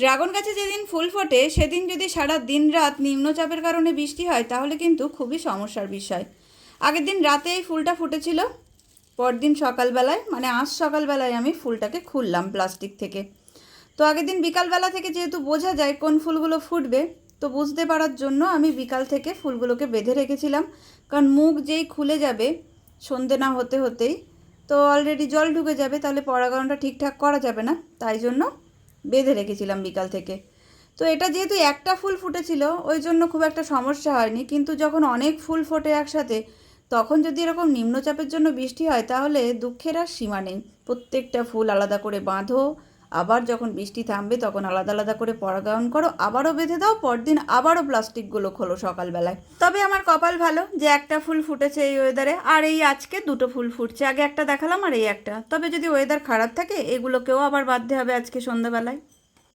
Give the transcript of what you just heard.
Dragon গাছে যেদিন ফুল ফোটে সেদিন যদি সারা দিন রাত নিম্নচাপের কারণে বৃষ্টি হয় তাহলে কিন্তু খুবই সমস্যার বিষয়। আগের দিন রাতে এই ফুলটা ফুটেছিল, পরদিন সকালবেলায় মানে আজ সকালবেলায় আমি ফুলটাকে খুললাম প্লাস্টিক থেকে। তো আগের দিন বিকালবেলা থেকে যেহেতু বোঝা যায় কোন ফুলগুলো ফুটবে, তো বুঝতে পারার জন্য আমি বিকাল থেকে ফুলগুলোকে বেঁধে রেখেছিলাম, কারণ মুখ যেই খুলে যাবে সন্ধে না হতে হতেই তো অলরেডি জল ঢুকে যাবে, তাহলে পরাগায়নটা ঠিকঠাক করা যাবে না, তাই জন্য বেঁধে রেখেছিলাম বিকাল থেকে। তো এটা যেহেতু একটা ফুল ফুটেছিল ওই জন্য খুব একটা সমস্যা হয়নি, কিন্তু যখন অনেক ফুল ফোটে একসাথে তখন যদি এরকম নিম্নচাপের জন্য বৃষ্টি হয় তাহলে দুঃখের আর সীমা নেই। প্রত্যেকটা ফুল আলাদা করে বাঁধো, আবার যখন বৃষ্টি থামবে তখন আলাদা আলাদা করে পরাগায়ন করো, আবারও বেঁধে দাও, পরদিন আবারও প্লাস্টিকগুলো খোলো সকালবেলায়। তবে আমার কপাল ভালো যে একটা ফুল ফুটেছে এই ওয়েদারে, আর এই আজকে দুটো ফুল ফুটছে, আগে একটা দেখালাম আর এই একটা। তবে যদি ওয়েদার খারাপ থাকে এগুলোকেও আবার বাঁধতে হবে আজকে সন্ধ্যাবেলায়।